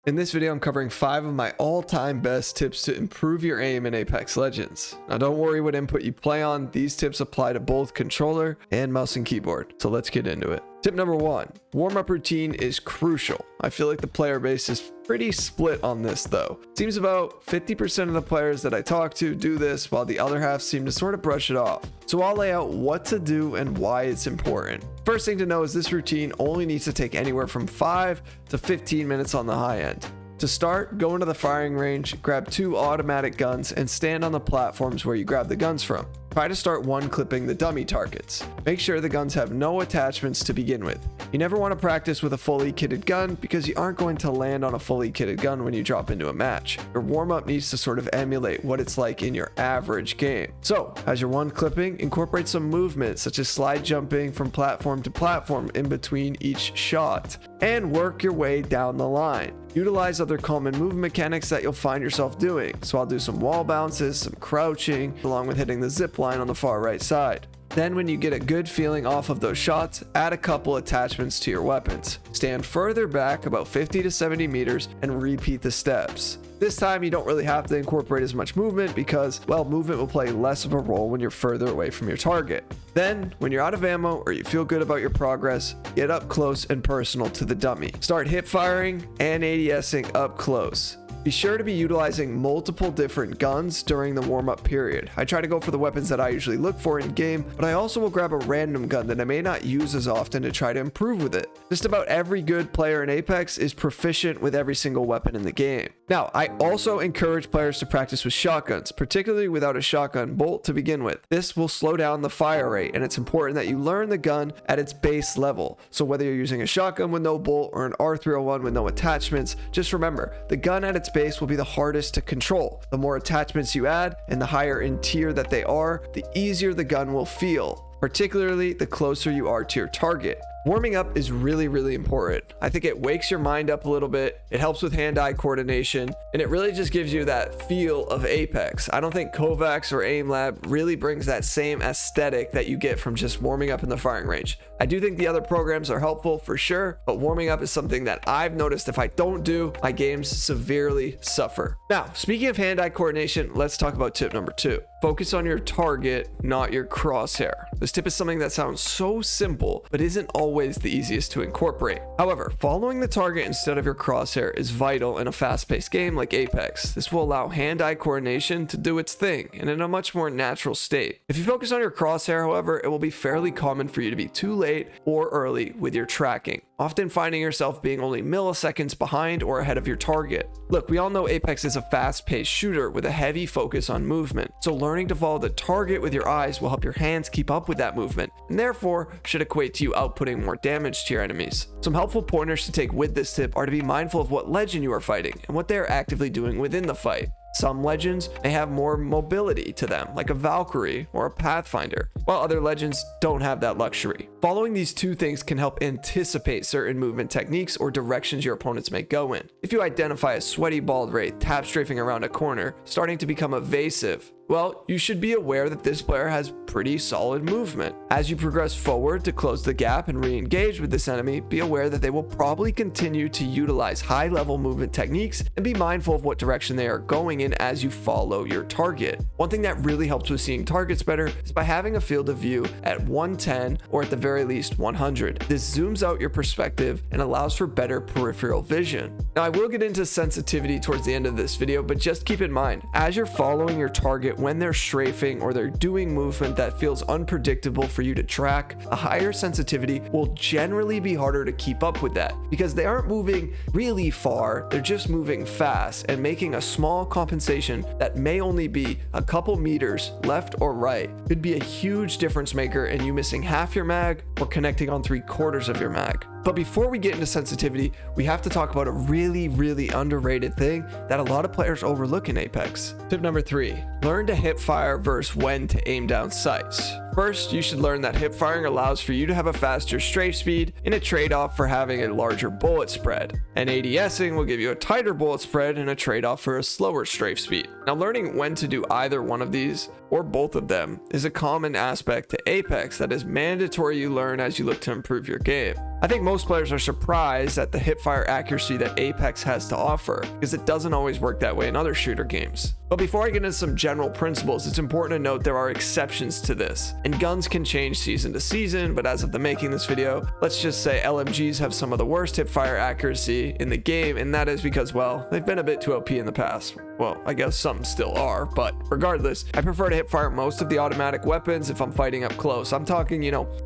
In this video, I'm covering 5 of my all-time best tips to improve your aim in Apex Legends. Now don't worry what input you play on, these tips apply to both controller and mouse and keyboard, so let's get into it. Tip number 1, warm-up routine is crucial. I feel like the player base is pretty split on this though. Seems about 50% of the players that I talk to do this, while the other half seem to sort of brush it off. So I'll lay out what to do and why it's important. First thing to know is this routine only needs to take anywhere from 5 to 15 minutes on the high end. To start, go into the firing range, grab 2 automatic guns, and stand on the platforms where you grab the guns from. Try to start one clipping the dummy targets. Make sure the guns have no attachments to begin with. You never want to practice with a fully kitted gun because you aren't going to land on a fully kitted gun when you drop into a match. Your warm-up needs to sort of emulate what it's like in your average game. So, as you're one clipping, incorporate some movement such as slide jumping from platform to platform in between each shot, and work your way down the line. Utilize other common movement mechanics that you'll find yourself doing. So I'll do some wall bounces, some crouching, along with hitting the zip line on the far right side. Then when you get a good feeling off of those shots, add a couple attachments to your weapons. Stand further back about 50 to 70 meters and repeat the steps. This time you don't really have to incorporate as much movement because, well, movement will play less of a role when you're further away from your target. Then, when you're out of ammo or you feel good about your progress, get up close and personal to the dummy. Start hip firing and ADSing up close. Be sure to be utilizing multiple different guns during the warm-up period. I try to go for the weapons that I usually look for in game, but I also will grab a random gun that I may not use as often to try to improve with it. Just about every good player in Apex is proficient with every single weapon in the game. Now, I also encourage players to practice with shotguns, particularly without a shotgun bolt to begin with. This will slow down the fire rate, and it's important that you learn the gun at its base level. So whether you're using a shotgun with no bolt or an R301 with no attachments, just remember, the gun at its base will be the hardest to control. The more attachments you add, and the higher in tier that they are, the easier the gun will feel, particularly the closer you are to your target. Warming up is really important. I think it wakes your mind up a little bit, it helps with hand-eye coordination, and it really just gives you that feel of Apex. I don't think Kovacs or AimLab really brings that same aesthetic that you get from just warming up in the firing range. I do think the other programs are helpful for sure, but warming up is something that I've noticed if I don't do, my games severely suffer. Now, speaking of hand-eye coordination, let's talk about tip number 2. Focus on your target, not your crosshair. This tip is something that sounds so simple, but isn't always the easiest to incorporate. However, following the target instead of your crosshair is vital in a fast-paced game like Apex. This will allow hand-eye coordination to do its thing, and in a much more natural state. If you focus on your crosshair, however, it will be fairly common for you to be too late or early with your tracking, often finding yourself being only milliseconds behind or ahead of your target. Look, we all know Apex is a fast-paced shooter with a heavy focus on movement, so learning to follow the target with your eyes will help your hands keep up with that movement, and therefore should equate to you outputting more damage to your enemies. Some helpful pointers to take with this tip are to be mindful of what legend you are fighting and what they are actively doing within the fight. Some legends may have more mobility to them, like a Valkyrie or a Pathfinder, while other legends don't have that luxury. Following these 2 things can help anticipate certain movement techniques or directions your opponents may go in. If you identify a sweaty bald wraith tap strafing around a corner, starting to become evasive, well, you should be aware that this player has pretty solid movement. As you progress forward to close the gap and re-engage with this enemy, be aware that they will probably continue to utilize high-level movement techniques, and be mindful of what direction they are going in as you follow your target. One thing that really helps with seeing targets better is by having a field of view at 110 or at the very least 100. This zooms out your perspective and allows for better peripheral vision. Now, I will get into sensitivity towards the end of this video, but just keep in mind, as you're following your target when they're strafing or they're doing movement that feels unpredictable for you to track, a higher sensitivity will generally be harder to keep up with that because they aren't moving really far, they're just moving fast and making a small compensation that may only be a couple meters left or right could be a huge difference maker in you missing half your mag or connecting on 3/4 of your mag. But before we get into sensitivity, we have to talk about a really underrated thing that a lot of players overlook in Apex. Tip number 3, learn to hip fire versus when to aim down sights. First, you should learn that hip firing allows for you to have a faster strafe speed in a trade-off for having a larger bullet spread, and ADSing will give you a tighter bullet spread in a trade-off for a slower strafe speed. Now, learning when to do either one of these, or both of them, is a common aspect to Apex that is mandatory you learn as you look to improve your game. I think most players are surprised at the hipfire accuracy that Apex has to offer, because it doesn't always work that way in other shooter games. But before I get into some general principles, it's important to note there are exceptions to this, and guns can change season to season, but as of the making this video, let's just say LMGs have some of the worst hipfire accuracy in the game, and that is because, well, they've been a bit too OP in the past. Well, I guess some still are, but regardless, I prefer to hipfire most of the automatic weapons if I'm fighting up close. I'm talking,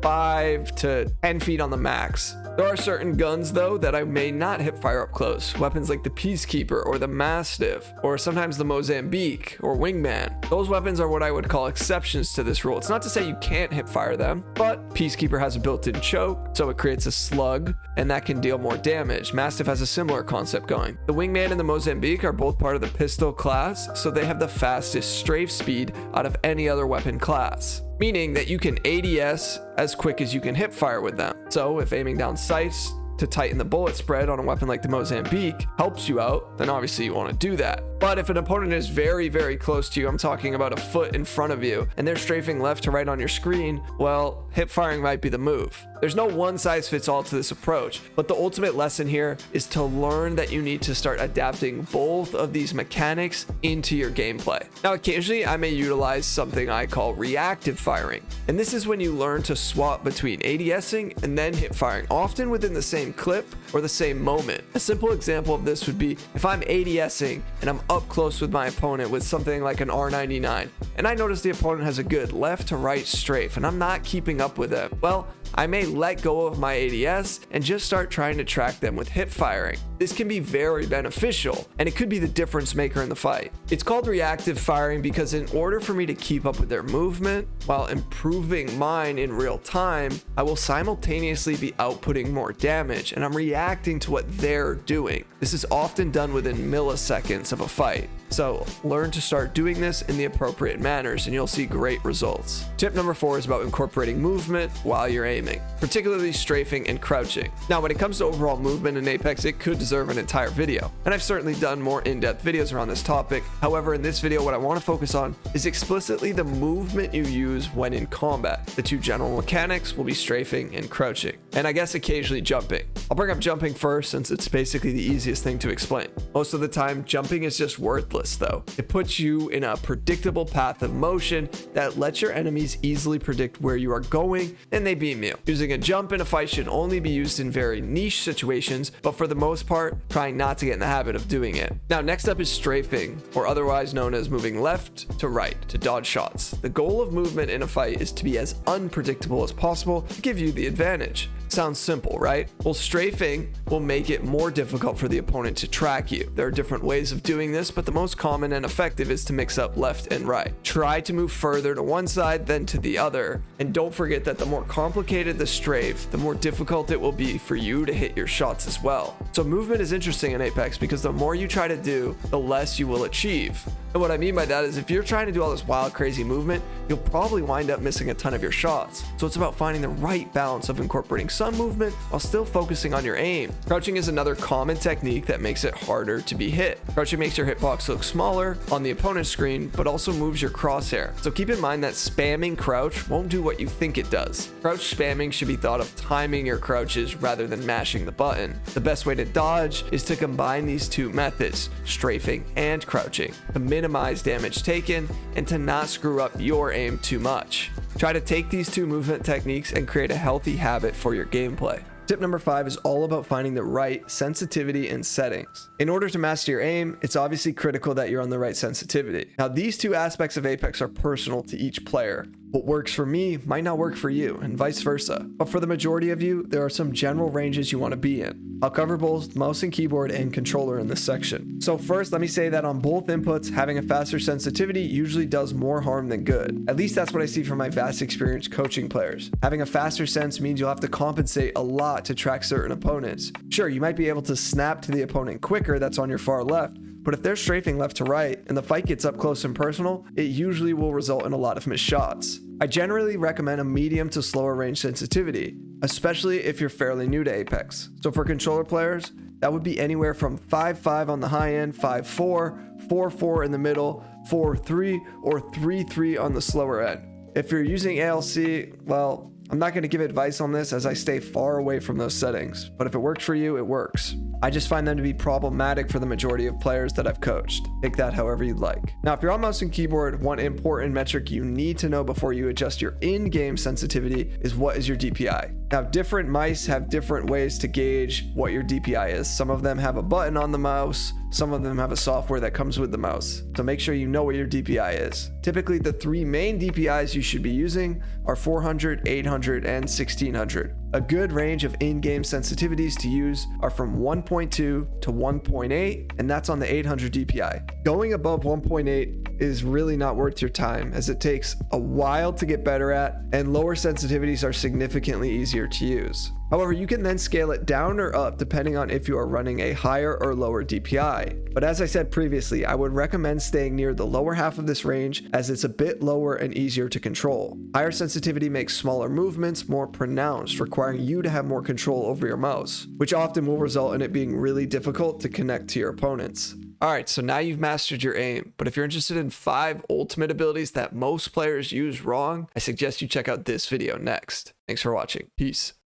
5 to 10 feet on the max. There are certain guns, though, that I may not hipfire up close. Weapons like the Peacekeeper or the Mastiff, or sometimes the Mozambique or Wingman. Those weapons are what I would call exceptions to this rule. It's not to say you can't hipfire them, but Peacekeeper has a built-in choke, so it creates a slug, and that can deal more damage. Mastiff has a similar concept going. The Wingman and the Mozambique are both part of the pistol class, so they have the fastest strafe speed out of any other weapon class, meaning that you can ADS as quick as you can hipfire with them. So if aiming down sights to tighten the bullet spread on a weapon like the Mozambique helps you out, then obviously you want to do that. But if an opponent is very, very close to you, I'm talking about a foot in front of you, and they're strafing left to right on your screen, well, hipfiring might be the move. There's no one size fits all to this approach, but the ultimate lesson here is to learn that you need to start adapting both of these mechanics into your gameplay. Now, occasionally I may utilize something I call reactive firing, and this is when you learn to swap between ADSing and then hipfiring, often within the same clip or the same moment. A simple example of this would be if I'm ADSing and I'm up close with my opponent with something like an R99, and I notice the opponent has a good left to right strafe and I'm not keeping up with them. Well, I may let go of my ADS and just start trying to track them with hip firing. This can be very beneficial, and it could be the difference maker in the fight. It's called reactive firing because in order for me to keep up with their movement while improving mine in real time, I will simultaneously be outputting more damage, and I'm reacting to what they're doing. This is often done within milliseconds of a fight. So learn to start doing this in the appropriate manners and you'll see great results. Tip number 4 is about incorporating movement while you're aiming, particularly strafing and crouching. Now, when it comes to overall movement in Apex, it could deserve an entire video, and I've certainly done more in-depth videos around this topic. However, in this video, what I want to focus on is explicitly the movement you use when in combat. The two general mechanics will be strafing and crouching, and I guess occasionally jumping. I'll bring up jumping first since it's basically the easiest thing to explain. Most of the time, jumping is just worthless though. It puts you in a predictable path of motion that lets your enemies easily predict where you are going and they beam you. Using a jump in a fight should only be used in very niche situations, but for the most part, trying not to get in the habit of doing it. Now, next up is strafing, or otherwise known as moving left to right to dodge shots. The goal of movement in a fight is to be as unpredictable as possible to give you the advantage. Sounds simple, right? Well, strafing will make it more difficult for the opponent to track you. There are different ways of doing this, but the most common and effective is to mix up left and right. Try to move further to one side than to the other, and don't forget that the more complicated the strafe, the more difficult it will be for you to hit your shots as well. So movement is interesting in Apex because the more you try to do, the less you will achieve. And what I mean by that is if you're trying to do all this wild, crazy movement, you'll probably wind up missing a ton of your shots. So it's about finding the right balance of incorporating some movement while still focusing on your aim. Crouching is another common technique that makes it harder to be hit. Crouching makes your hitbox look smaller on the opponent's screen, but also moves your crosshair. So keep in mind that spamming crouch won't do what you think it does. Crouch spamming should be thought of timing your crouches rather than mashing the button. The best way to dodge is to combine these two methods, strafing and crouching, to minimize damage taken and to not screw up your aim too much. Try to take these two movement techniques and create a healthy habit for your gameplay. Tip number 5 is all about finding the right sensitivity and settings. In order to master your aim, it's obviously critical that you're on the right sensitivity. Now, these two aspects of Apex are personal to each player. What works for me might not work for you, and vice versa. But for the majority of you, there are some general ranges you want to be in. I'll cover both mouse and keyboard and controller in this section. So first, let me say that on both inputs, having a faster sensitivity usually does more harm than good. At least that's what I see from my vast experience coaching players. Having a faster sense means you'll have to compensate a lot to track certain opponents. Sure, you might be able to snap to the opponent quicker that's on your far left, but if they're strafing left to right and the fight gets up close and personal, it usually will result in a lot of missed shots. I generally recommend a medium to slower range sensitivity, especially if you're fairly new to Apex. So for controller players, that would be anywhere from 5.5 on the high end, 5.4, 4.4 in the middle, 4.3, or 3.3 on the slower end. If you're using ALC, well, I'm not going to give advice on this as I stay far away from those settings, but if it works for you, it works. I just find them to be problematic for the majority of players that I've coached. Take that however you'd like. Now, if you're on mouse and keyboard, one important metric you need to know before you adjust your in-game sensitivity is what is your DPI. Now, different mice have different ways to gauge what your DPI is. Some of them have a button on the mouse, some of them have a software that comes with the mouse. So make sure you know what your DPI is. Typically, the three main DPIs you should be using are 400, 800, and 1600. A good range of in-game sensitivities to use are from 1.2 to 1.8, and that's on the 800 DPI. Going above 1.8 is really not worth your time, as it takes a while to get better at, and lower sensitivities are significantly easier to use. However, you can then scale it down or up depending on if you are running a higher or lower DPI. But as I said previously, I would recommend staying near the lower half of this range as it's a bit lower and easier to control. Higher sensitivity makes smaller movements more pronounced, requiring you to have more control over your mouse, which often will result in it being really difficult to connect to your opponents. Alright, so now you've mastered your aim, but if you're interested in 5 ultimate abilities that most players use wrong, I suggest you check out this video next. Thanks for watching. Peace.